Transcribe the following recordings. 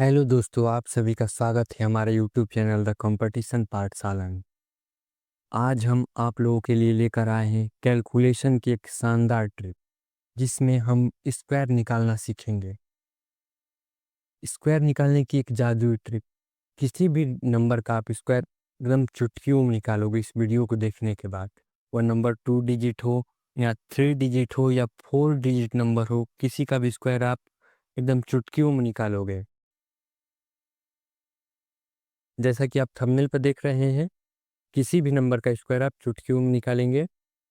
Hello दोस्तों, आप सभी का स्वागत है हमारे यूट्यूब चैनल द कंपटीशन पाठशाला में। आज हम आप लोगों के लिए लेकर आए हैं कैलकुलेशन की एक शानदार ट्रिक, जिसमें हम स्क्वायर निकालना सीखेंगे। स्क्वायर निकालने की एक जादुई ट्रिक। किसी भी नंबर का आप स्क्वायर एकदम चुटकियों में निकालोगे इस वीडियो को देखने के बाद। वह नंबर 2 डिजिट हो या 3 डिजिट हो या 4 डिजिट नंबर हो, किसी का भी स्क्वायर आप एकदम चुटकियों में निकालोगे। जैसा कि आप थंबनेल पर देख रहे हैं, किसी भी नंबर का स्क्वायर आप चुटकियों में निकालेंगे।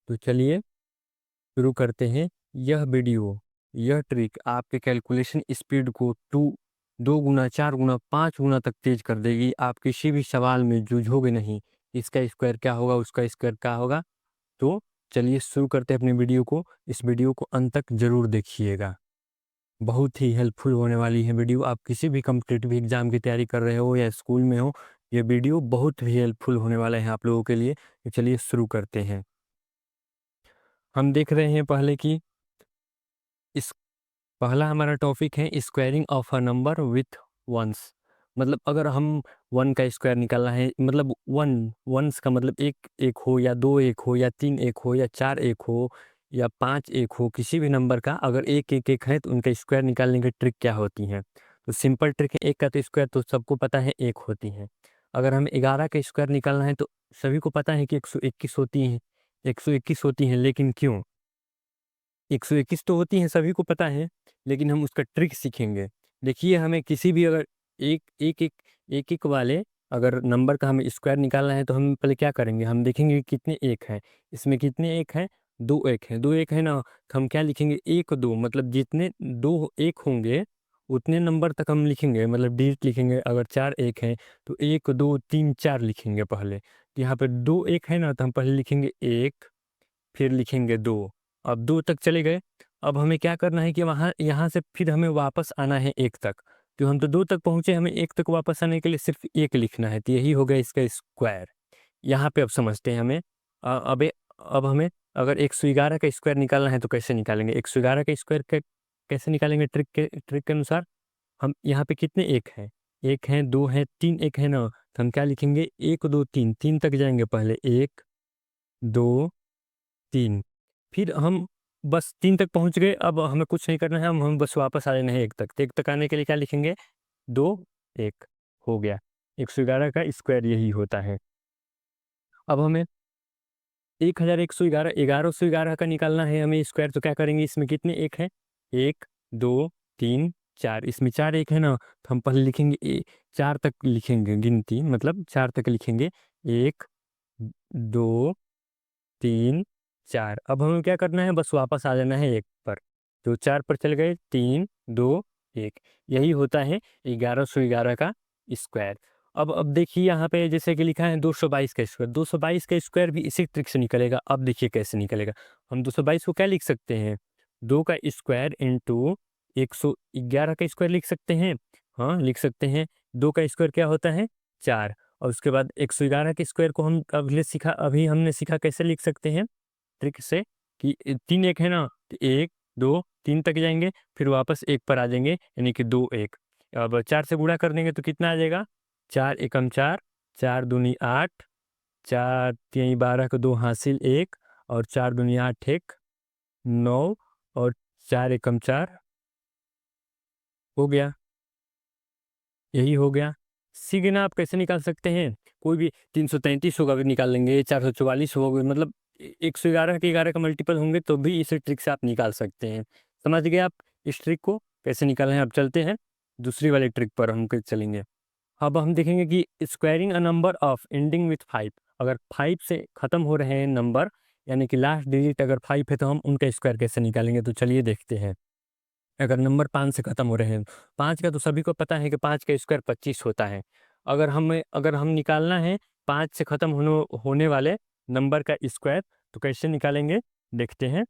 तो चलिए शुरू करते हैं। यह वीडियो, यह ट्रिक आपके कैलकुलेशन स्पीड को 2 गुना, 4 गुना, 5 गुना तक तेज कर देगी। आप किसी भी सवाल में जूझोगे नहीं, इसका स्क्वायर क्या होगा, उसका स्क्वायर क्या होगा। तो चलिए शुरू करते हैं अपनी वीडियो को। इस वीडियो को अंत तक जरूर देखिएगा, बहुत ही हेल्पफुल होने वाली है वीडियो। आप किसी भी कॉम्पिटिटिव एग्जाम की तैयारी कर रहे हो या स्कूल में हो, ये वीडियो बहुत ही हेल्पफुल होने वाला है आप लोगों के लिए। तो चलिए शुरू करते हैं। हम देख रहे हैं पहले कि इस पहला हमारा टॉपिक है squaring of a number with ones. मतलब अगर हम वन का स्क्वायर निकालना है, मतलब वंस का मतलब एक एक हो या दो एक हो या तीन एक हो या चार एक हो या पांच एक हो, किसी भी नंबर का अगर एक एक एक है तो उनका स्क्वायर निकालने की ट्रिक क्या होती है। तो सिंपल ट्रिक है। एक का तो स्क्वायर तो सबको पता है एक होती है। अगर हमें 11 का स्क्वायर निकालना है तो सभी को पता है कि 121 होती है। 121 होती है, लेकिन क्यों 121 तो होती हैं, सभी को पता है, लेकिन हम उसका ट्रिक सीखेंगे। देखिए, हमें किसी भी अगर एक एक एक एक एक वाले अगर नंबर का हमें स्क्वायर निकालना है तो हम पहले क्या करेंगे, हम देखेंगे कि कितने एक हैं। इसमें कितने एक हैं, दो एक हैं। दो एक है ना, तो हम क्या लिखेंगे, एक दो, मतलब जितने दो एक होंगे उतने नंबर तक हम लिखेंगे, मतलब डिजिट लिखेंगे। अगर चार एक हैं तो एक दो तीन चार लिखेंगे पहले। यहाँ पे दो एक है ना, तो हम पहले लिखेंगे एक, फिर लिखेंगे दो। अब दो तक चले गए। अब हमें क्या करना है कि वहाँ यहाँ से फिर हमें वापस आना है एक तक। तो हम तो दो तक पहुँचे, हमें एक तक वापस आने के लिए सिर्फ एक लिखना है। तो यही हो गया इसका स्क्वायर। यहाँ पे अब समझते हैं हमें। अबे अब हमें अगर 111 का स्क्वायर निकालना है तो कैसे निकालेंगे। 111 का स्क्वायर कैसे निकालेंगे, ट्रिक के अनुसार। हम यहाँ पे कितने एक हैं, एक हैं, दो हैं, तीन एक है ना, तो हम क्या लिखेंगे, एक दो तीन, तीन तक जाएंगे पहले, एक दो तीन। फिर हम बस 3 तक पहुँच गए, अब हमें कुछ नहीं करना है, हम बस वापस आ जाना है 1 तक। तो 1 तक आने के लिए क्या लिखेंगे, 2 1 हो गया। 111 का स्क्वायर यही होता है। अब हमें 1111 1111 का निकालना है हमें स्क्वायर, तो क्या करेंगे, इसमें कितने एक हैं, 1 2 3 4, इसमें 4 एक है ना, तो हम पहले लिखेंगे 4 तक लिखेंगे गिनती, मतलब 4 तक लिखेंगे, 1 2 3 4। अब हमें क्या करना है, बस वापस आ जाना है 1 पर। तो 4 पर चले गए, 3 2 1। यही होता है 1111 का स्क्वायर। अब देखिए यहाँ पे जैसे कि लिखा है 222 का स्क्वायर। 222 का स्क्वायर भी इसी ट्रिक से निकलेगा। अब देखिए कैसे निकलेगा। हम 222 को क्या लिख सकते हैं, 2 का स्क्वायर इंटू 111 का स्क्वायर लिख सकते हैं। हाँ, लिख सकते हैं। 2 का स्क्वायर क्या होता है, 4। और उसके बाद 111 के स्क्वायर को हम अभी हमने सीखा कैसे लिख सकते हैं, ट्रिक से, कि 3 एक है ना, तो 1 2 3 तक जाएँगे, फिर वापस 1 पर आ जाएँगे, यानी कि 2 1। अब 4 से गुणा कर देंगे तो कितना आ जाएगा, 4 एकम 4, 4 दूनी 8, 4 तियाई 12 को 2 हासिल 1, और 4 दूनी 8 1 9, और 4 एकम 4 हो गया। यही हो गया। सीगना आप कैसे निकाल सकते हैं, कोई भी 333 होगा भी निकाल लेंगे, 444 होगा, मतलब 111 के 11 का मल्टीपल होंगे तो भी इस ट्रिक से आप निकाल सकते हैं। समझ गए आप इस ट्रिक को कैसे निकालना है। अब चलते हैं दूसरी वाली ट्रिक पर, हम चलेंगे। अब हम देखेंगे कि squaring a number of ending with 5। अगर 5 से ख़त्म हो रहे हैं नंबर, यानी कि लास्ट डिजिट अगर 5 है, तो हम उनका स्क्वायर कैसे निकालेंगे। तो चलिए देखते हैं। अगर नंबर 5 से ख़त्म हो रहे हैं, 5 का तो सभी को पता है कि 5 का स्क्वायर 25 होता है। अगर हम निकालना है 5 से ख़त्म होने वाले नंबर का स्क्वायर, तो कैसे निकालेंगे, देखते हैं।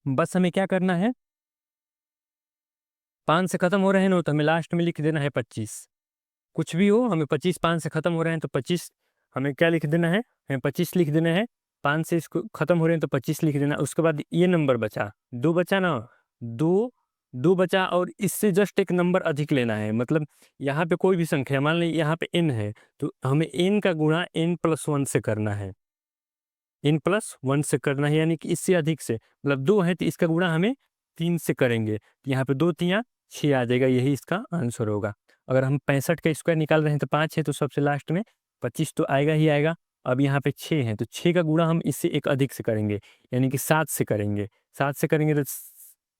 बस हमें क्या करना है, 5 से ख़त्म हो रहे हैं ना, तो हमें लास्ट में लिख देना है 25। कुछ भी हो, हमें 25, 5 से ख़त्म हो रहे हैं तो 25 हमें क्या लिख देना है, हमें 25 लिख देना है। 5 से इसको ख़त्म हो रहे हैं तो 25 लिख देना। उसके बाद ये नंबर बचा, 2 बचा ना, 2 2 बचा और इससे जस्ट एक नंबर अधिक लेना है। मतलब यहाँ पे कोई भी संख्या, मान लीजिए यहाँ पे n है, तो हमें n का गुणा n+1 से करना है। n+1 से करना है, यानी कि इससे अधिक से, मतलब 2 है तो इसका गुणा हमें 3 से करेंगे। यहाँ पे 2 तियाँ 6 आ जाएगा, यही इसका आंसर होगा। अगर हम 65 का स्क्वायर निकाल रहे हैं तो 5 है, तो सबसे लास्ट में 25 तो आएगा ही आएगा। अब यहाँ पे 6 है, तो 6 का गुणा हम इससे एक अधिक से करेंगे, यानी कि 7 से करेंगे। 7 से करेंगे तो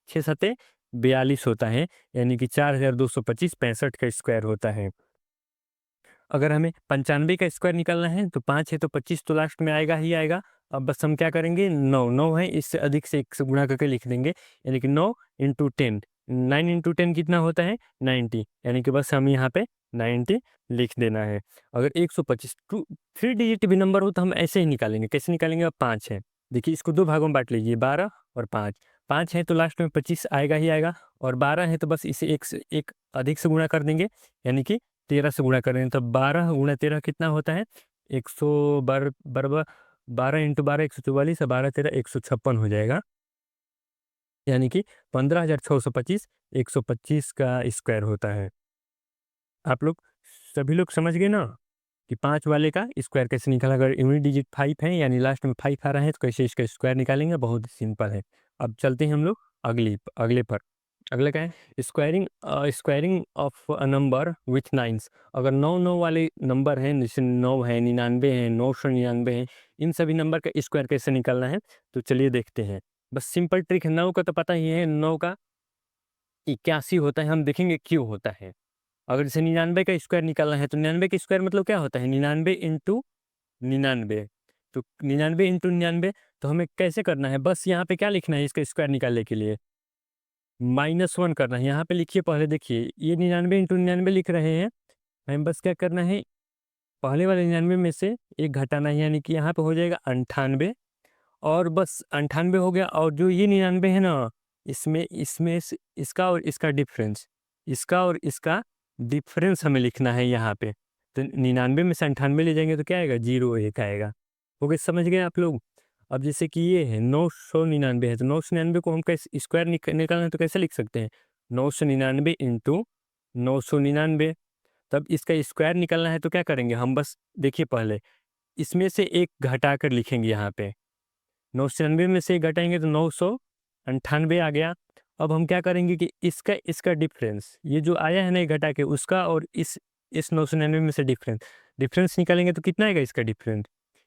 6 सत्ते 42 होता है, यानी कि 4225 65 का स्क्वायर होता है। अगर हमें 95 का स्क्वायर निकालना है तो 5 है तो 25 तो लास्ट में आएगा ही आएगा। अब बस हम क्या करेंगे, 9 है, इससे अधिक से 1 से गुणा करके लिख देंगे, यानी कि 9 × 10, 9 × 10 कितना होता है 90, यानी कि बस हम यहाँ पे 90 लिख देना है। अगर 125 3 डिजिट भी नंबर हो तो हम ऐसे ही निकालेंगे। कैसे निकालेंगे, अब 5 है, देखिए इसको 2 भागों में बांट लीजिए, 12 और 5। 5 है तो लास्ट में 25 आएगा ही आएगा, और 12 है तो बस इसे 1 से 1 अधिक से गुणा कर देंगे, यानी कि 13 से गुणा करें तो 12 × 13 कितना होता है 100 बराबर 12 × 12 144 और 12 13 156 हो जाएगा, यानी कि 15,625 125 का स्क्वायर होता है। आप लोग सभी लोग समझ गए ना कि 5 वाले का स्क्वायर कैसे निकाला। अगर यूनिट डिजिट 5 है, यानी लास्ट में 5 आ रहा है, तो कैसे इसका स्क्वायर निकालेंगे, बहुत सिंपल है। अब चलते हैं हम लोग अगले पर। अगला क्या है, squaring of a number with nines. अगर 9 वाले नंबर हैं, जैसे 9 है, 99 है, 999 है, इन सभी नंबर का स्क्वायर कैसे निकालना है, तो चलिए देखते हैं। बस सिंपल ट्रिक है, 9 का तो पता ही है, 9 का 81 होता है, हम देखेंगे क्यों होता है। अगर जैसे 99 का स्क्वायर निकालना है, तो 99 का स्क्वायर मतलब क्या होता है, 99 × 99। तो 99 × 99, तो हमें कैसे करना है, बस यहाँ पे क्या लिखना है इसका स्क्वायर निकालने के लिए, -1 करना है। यहाँ पे लिखिए पहले, देखिए ये 99 × 99 लिख रहे हैं, हमें बस क्या करना है, पहले वाले 99 में से 1 घटाना है, यानी कि यहाँ पे हो जाएगा 98, और बस 98 हो गया। और जो ये 99 है ना, इसमें इसमें से इसका और इसका डिफरेंस, इसका और इसका डिफरेंस हमें लिखना है यहाँ पे। तो 99 में से 98 ले जाएंगे तो क्या आएगा, 0 आएगा। हो गए, समझ गए आप लोग। अब जैसे कि ये है 999 है, तो 999 को हम कैसे स्क्वायर निकालना है तो कैसे लिख सकते हैं, 999 × 999। तब इसका स्क्वायर निकालना है तो क्या करेंगे हम, बस देखिए पहले इसमें से एक घटा कर लिखेंगे यहाँ पे, 999 में से घटाएंगे तो 998 आ गया। अब हम क्या करेंगे कि इसका इसका डिफरेंस, ये जो आया है ना घटा के, उसका और इस 999 में से डिफरेंस निकालेंगे तो कितना आएगा इसका डिफरेंस।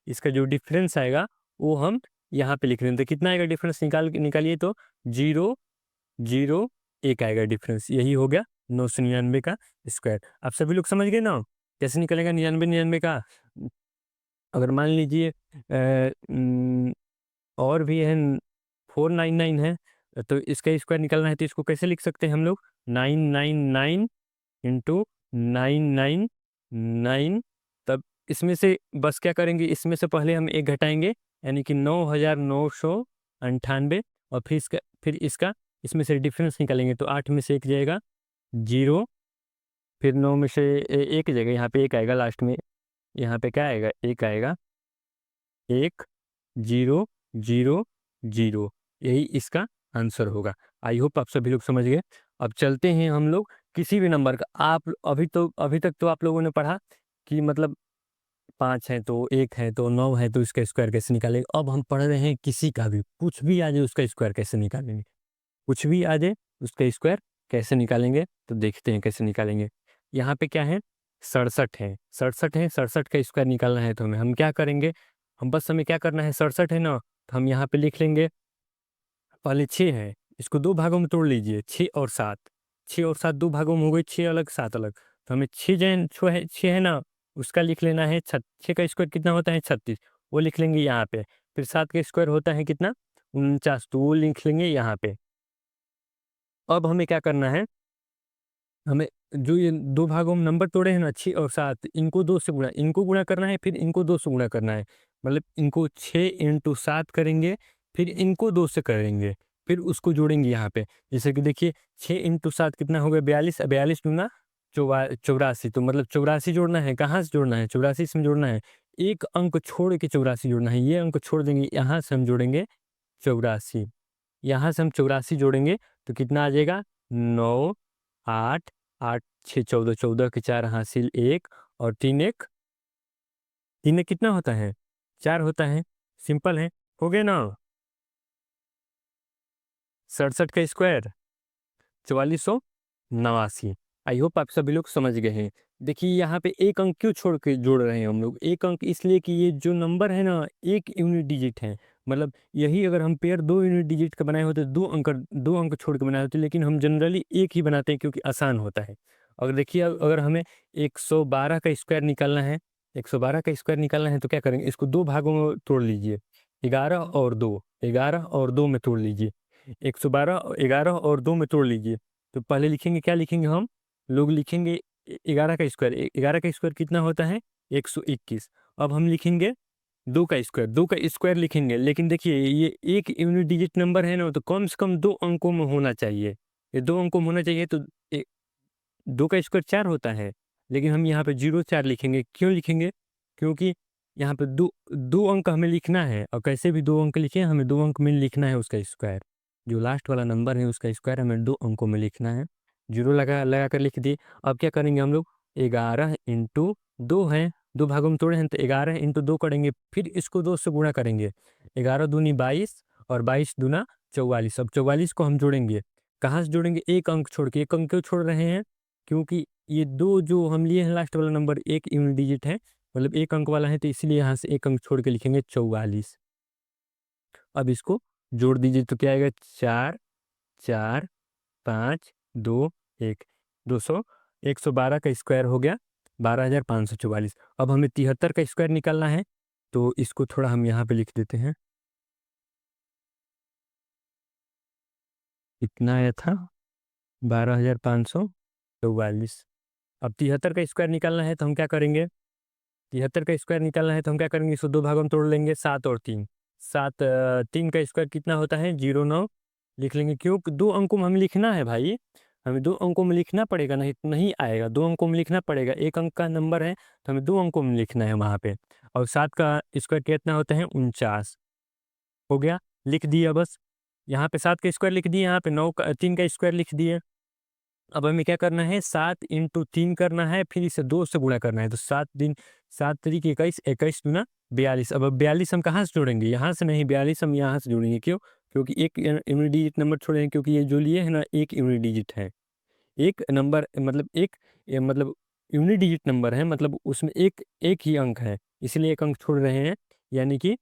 इसका जो डिफरेंस आएगा वो हम यहाँ पे लिख रहे हैं, तो कितना आएगा डिफरेंस, निकालिए तो 001 आएगा डिफरेंस। यही हो गया 999 का स्क्वायर। आप सभी लोग समझ गए ना कैसे निकलेगा 99 का। अगर मान लीजिए और भी है, 499 है, तो इसका स्क्वायर निकालना है, तो इसको कैसे लिख सकते हैं हम लोग, 999 × 999। तब इसमें से बस क्या करेंगे, इसमें से पहले हम एक घटाएंगे, यानी कि 9,998, और फिर इसका इसमें से डिफरेंस निकालेंगे, तो 8 में से 1 जाएगा 0, फिर 9 में से 1 जाएगा, यहाँ पे 1 आएगा लास्ट में, यहाँ पे क्या आएगा 1 आएगा, 1 0 0 0, यही इसका आंसर होगा। आई होप आप सभी लोग समझ गए। अब चलते हैं हम लोग किसी भी नंबर का। आप अभी तक तो आप लोगों ने पढ़ा कि मतलब 5 है तो 1 है तो 9 है तो इसका स्क्वायर कैसे निकालेंगे। अब हम पढ़ रहे हैं किसी का भी कुछ भी आ जाए उसका स्क्वायर कैसे निकालेंगे, कुछ भी आ जाए उसका स्क्वायर कैसे निकालेंगे, तो देखते हैं कैसे निकालेंगे। यहाँ पे क्या है, 67 है, 67 का स्क्वायर निकालना है, तो हम क्या करेंगे, हमें क्या करना है, 67 है ना, तो हम यहाँ पे लिख लेंगे, पहले 6 है, इसको 2 भागों में तोड़ लीजिए, 6 और 7, 6 और 7 2 भागों में हो गए, 6 अलग 7 अलग, तो हमें 6 है ना, उसका लिख लेना है 6 का स्क्वायर कितना होता है 36, वो लिख लेंगे यहाँ पे। फिर 7 का स्क्वायर होता है कितना 49, तो वो लिख लेंगे यहाँ पे। अब हमें क्या करना है, हमें जो ये 2 भागों में नंबर तोड़े हैं ना 6 और 7, इनको 2 से गुणा करना है, फिर इनको 2 से गुणा करना है। मतलब इनको 6 × 7 करेंगे, फिर इनको 2 से करेंगे, फिर उसको जोड़ेंगे यहाँ पे। जैसे कि देखिए 6 × 7 कितना हो गया 42, 42 दूना 84, तो मतलब 84 जोड़ना है, कहाँ से जोड़ना है 84 इसमें जोड़ना है, एक अंक छोड़ के 84 जोड़ना है, ये अंक छोड़ देंगे, यहाँ से हम जोड़ेंगे 84, यहाँ से हम 84 जोड़ेंगे तो कितना आ जाएगा 9 8 8 6 14 14 के 4 हासिल 1 और 3 1 कितना होता है? 4 होता है। सिंपल है, हो गया ना? 67 का स्क्वायर 4489। आई होप आप सभी लोग समझ गए हैं। देखिए यहाँ पे एक अंक क्यों छोड़ के जोड़ रहे हैं हम लोग? एक अंक इसलिए कि ये जो नंबर है ना, एक यूनिट डिजिट है। मतलब यही अगर हम पेयर 2 यूनिट डिजिट का बनाए होते, 2 अंक छोड़ के बनाए होते, लेकिन हम जनरली एक ही बनाते हैं क्योंकि आसान होता है। अगर देखिए अगर हमें 112 का स्क्वायर निकालना है, 112 का स्क्वायर निकालना है तो क्या करेंगे? इसको 2 भागों में तोड़ लीजिए। 11 और 2, 11 और 2 में तोड़ लीजिए। 112 11 और 2 में तोड़ लीजिए। तो पहले लिखेंगे, क्या लिखेंगे हम लोग? लिखेंगे 11 का स्क्वायर। 11 का स्क्वायर कितना होता है? 121। अब हम लिखेंगे 2 का स्क्वायर। 2 का स्क्वायर लिखेंगे, लेकिन देखिए ये एक यूनिट डिजिट नंबर है ना, तो कम से कम 2 अंकों में होना चाहिए। ये 2 अंकों में होना चाहिए, तो 2 का स्क्वायर 4 होता है, लेकिन हम यहाँ पे 0 4 लिखेंगे। क्यों लिखेंगे? क्योंकि यहाँ पे दो अंक हमें लिखना है, और कैसे भी 2 अंक लिखे, हमें 2 अंक में लिखना है उसका स्क्वायर। जो लास्ट वाला नंबर है उसका स्क्वायर हमें 2 अंकों में लिखना है। 0 लगा लगा कर लिख दिए। अब क्या करेंगे हम लोग? 11 इंटू 2 है, 2 भागों में तोड़े हैं, तो 11 इंटू 2 करेंगे, फिर इसको 2 से गुणा करेंगे। 11 दूनी 22 और 22 दूना 44। अब 44 को हम जोड़ेंगे। कहाँ से जोड़ेंगे? एक अंक छोड़ के। एक अंक क्यों छोड़ रहे हैं? क्योंकि ये 2 जो हम लिए हैं लास्ट वाला नंबर एक यूनिट डिजिट है, मतलब एक अंक वाला है, तो इसलिए यहाँ से एक अंक छोड़ के लिखेंगे 44। अब इसको जोड़ दीजिए तो क्या आएगा? 4 4 5 2 1 200 112 का स्क्वायर हो गया 12,544। अब हमें 73 का स्क्वायर निकालना है, तो इसको थोड़ा हम यहाँ पे लिख देते हैं। कितना आया था? 12,544। अब 73 का स्क्वायर निकालना है तो हम क्या करेंगे? 73 का स्क्वायर निकालना है तो हम क्या करेंगे? इसको 2 भागों में तोड़ लेंगे, 7 और 3। 7 3 का स्क्वायर कितना होता है? 09 लिख लेंगे। क्यों? 2 अंकों में हमें लिखना है भाई, हमें 2 अंकों में लिखना पड़ेगा, नहीं तो नहीं आएगा। 2 अंकों में लिखना पड़ेगा, एक अंक का नंबर है तो हमें 2 अंकों में लिखना है वहाँ पे। और 7 का स्क्वायर कितना होता है? 49। हो गया, लिख दिया बस। यहाँ पे 7 का स्क्वायर लिख दिए, यहाँ पे 9 का 3 का स्क्वायर लिख दिए। अब हमें क्या करना है? 7 इंटू 3 करना है, फिर इसे 2 से गुणा करना है। तो 7 तरीक 21, 21 दूना 42। अब 42 हम कहाँ से जोड़ेंगे? यहाँ से नहीं, 42 हम यहाँ से जोड़ेंगे। क्यों? क्योंकि एक यूनिट डिजिट नंबर छोड़े हैं, क्योंकि ये जो लिए है ना, एक यूनिट डिजिट है। एक नंबर मतलब मतलब यूनिट डिजिट नंबर है, मतलब उसमें एक एक ही अंक है, इसलिए एक अंक छोड़ रहे हैं। यानी कि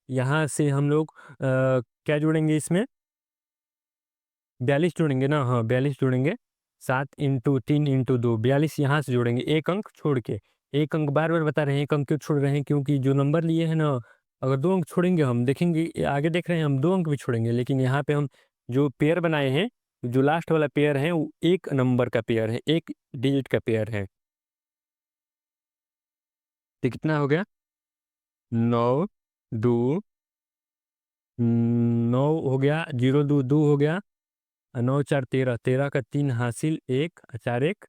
यहाँ से हम लोग क्या जोड़ेंगे इसमें? 42 जोड़ेंगे ना? हाँ, 42 जोड़ेंगे। 7 इंटू 3 इंटू 2, 42 यहाँ से जोड़ेंगे, एक अंक छोड़ के। एक अंक बार-बार बता रहे हैं, एक अंक क्यों छोड़ रहे हैं? क्योंकि जो नंबर लिए हैं ना, अगर 2 अंक छोड़ेंगे, हम देखेंगे आगे देख रहे हैं हम 2 अंक भी छोड़ेंगे, लेकिन यहाँ पे हम जो पेयर बनाए हैं, जो लास्ट वाला पेयर है, वो एक नंबर का पेयर है, एक डिजिट का पेयर है। तो कितना हो गया? 9 2 9 हो गया, 0 2 2 हो गया, 9 4 13, 13 का 3 हासिल 1, 4 1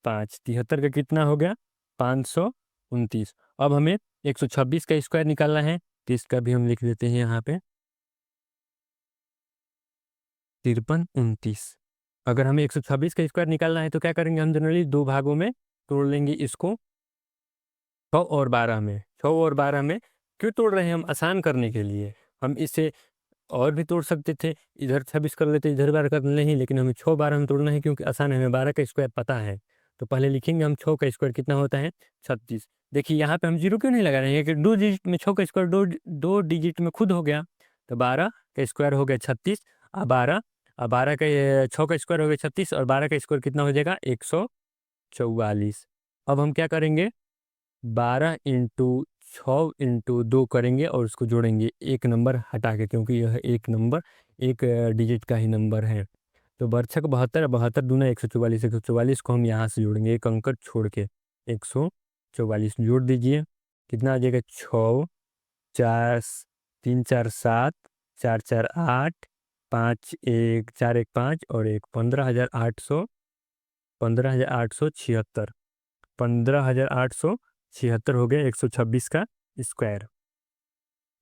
5, 73 का कितना हो गया? 529। अब हमें 126 का स्क्वायर निकालना है, तो इसका भी हम लिख देते हैं यहाँ पे 53 29। अगर हमें 126 का स्क्वायर निकालना है तो क्या करेंगे? हम जनरली 2 भागों में तोड़ लेंगे इसको, 6 और 12 में। 6 और 12 में क्यों तोड़ रहे हैं? हम आसान करने के लिए। हम इसे और भी तोड़ सकते थे, इधर 26 कर लेते, इधर 12 कर नहीं, लेकिन हमें 6 12 में तोड़ना है क्योंकि आसान है, हमें 12 का स्क्वायर पता है। तो पहले लिखेंगे हम 6 का स्क्वायर कितना होता है? 36। देखिए यहाँ पे हम 0 क्यों नहीं लगा रहे हैं? कि 2 डिजिट में 6 का स्क्वायर 2 डिजिट में खुद हो गया। तो 12 का स्क्वायर हो गया 36, 12 का 6 का स्क्वायर हो गया 36, और 12 का स्क्वायर कितना हो जाएगा? 144। अब हम क्या करेंगे? 12 इंटू 6 इंटू 2 करेंगे और उसको जोड़ेंगे एक नंबर हटा के, क्योंकि यह एक नंबर एक डिजिट का ही नंबर है। तो बरछक 72, 72 दूना 144, 144 को हम यहाँ से जोड़ेंगे एक अंक छोड़ के। 144 जोड़ दीजिए, कितना आ जाएगा? 6 4 3 4 7 4 4 8 5 1 4 1 5 और एक 15,800, 15,876, 15,876 हो गया 126 का स्क्वायर।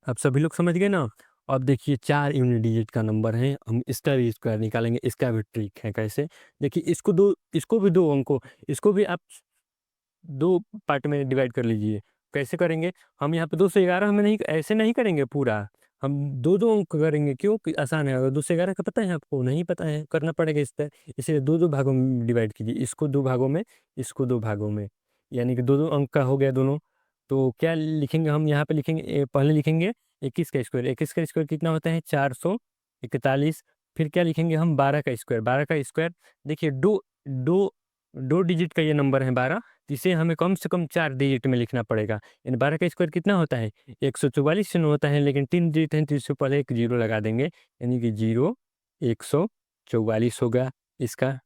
अब सभी लोग समझ गए ना? अब देखिए 4 यूनिट डिजिट का नंबर है, हम इसका भी स्क्वायर निकालेंगे, इसका भी ट्रिक है कैसे। देखिए इसको भी 2 अंकों, इसको भी आप 2 पार्ट में डिवाइड कर लीजिए। कैसे करेंगे? हम यहाँ पे 2 से 11 में नहीं, ऐसे नहीं करेंगे पूरा, हम 2-2 अंक करेंगे। क्यों? कि आसान है। अगर 2 से 11 का पता है आपको? नहीं पता है, करना पड़ेगा इस तरह। इसलिए 2-2 भागों में डिवाइड कीजिए, इसको 2 भागों में, इसको 2 भागों में, यानी कि 2-2 अंक का हो गया दोनों। तो क्या लिखेंगे हम यहाँ पे? लिखेंगे पहले लिखेंगे 21 का स्क्वायर। 21 का स्क्वायर कितना होता है? 441। फिर क्या लिखेंगे हम? 12 का स्क्वायर। 12 का स्क्वायर, देखिए 2 डिजिट का ये नंबर है 12, इसे हमें कम से कम 4 डिजिट में लिखना पड़ेगा। यानी 12 का स्क्वायर कितना होता है? 144 से होता है, लेकिन 3 डिजिट है तो इससे पहले एक जीरो लगा देंगे, यानी कि 0 144 होगा इसका।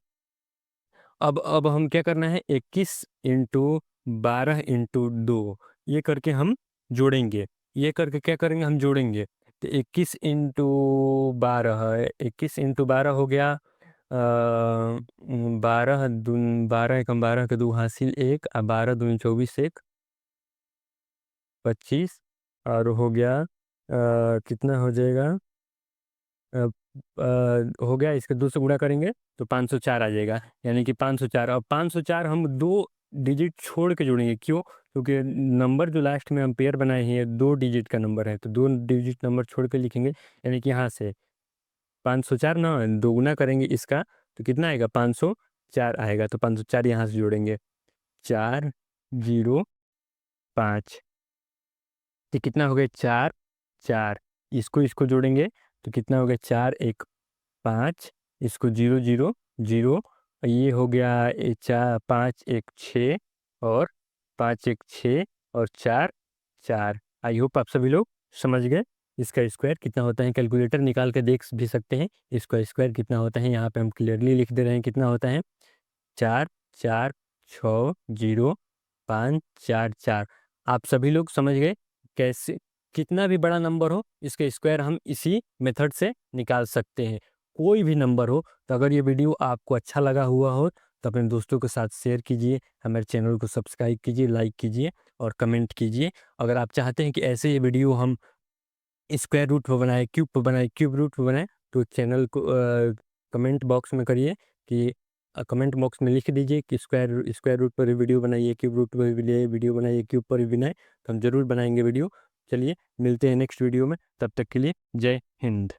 अब हम क्या करना है? 21 इंटू 12 इंटू 2, ये करके हम जोड़ेंगे। ये करके क्या करेंगे? हम जोड़ेंगे। तो 21 इंटू 12 है, 21 इंटू 12 हो गया 12 दून 12 एकम 12 के 2 हासिल 1, 12 दूनी 24 1 25, और हो गया कितना हो जाएगा? हो गया, इसके 2 से गुणा करेंगे तो 504 आ जाएगा, यानी कि 504। अब 504 हम 2 डिजिट छोड़ के जोड़ेंगे। क्यों? क्योंकि नंबर जो लास्ट में हम पेयर बनाए हैं 2 डिजिट का नंबर है, तो 2 डिजिट नंबर छोड़ के लिखेंगे, यानी कि यहाँ से 504 ना दोगुना करेंगे इसका तो कितना आएगा? 504 आएगा। तो 504 यहाँ से जोड़ेंगे, 405, तो कितना हो गया? 4 4, इसको जोड़ेंगे तो कितना हो गया? 4 1 5, इसको 0 0 0, ये हो गया 5 1 6, और 5 1 6, और 4 4। आई होप आप सभी लोग समझ गए इसका स्क्वायर कितना होता है। कैलकुलेटर निकाल के देख भी सकते हैं इसका स्क्वायर कितना होता है। यहाँ पे हम क्लियरली लिख दे रहे हैं कितना होता है, 4 4 6 0 5 4 4। आप सभी लोग समझ गए कैसे कितना भी बड़ा नंबर हो इसके स्क्वायर हम इसी मेथड से निकाल सकते हैं। कोई भी नंबर हो। तो अगर ये वीडियो आपको अच्छा लगा हुआ हो तो अपने दोस्तों के साथ शेयर कीजिए, हमारे चैनल को सब्सक्राइब कीजिए, लाइक कीजिए और कमेंट कीजिए। अगर आप चाहते हैं कि ऐसे ये वीडियो हम स्क्वायर रूट पर बनाए, क्यूब पर बनाए, क्यूब रूट पर बनाए, तो चैनल को कमेंट बॉक्स में करिए कि कमेंट बॉक्स में लिख दीजिए कि स्क्वायर स्क्वायर रूट पर वीडियो बनाइए, क्यूब रूट पर भी वीडियो बनाइए, क्यूब पर भी बनाए, तो हम ज़रूर बनाएंगे वीडियो। चलिए मिलते हैं नेक्स्ट वीडियो में, तब तक के लिए जय हिंद।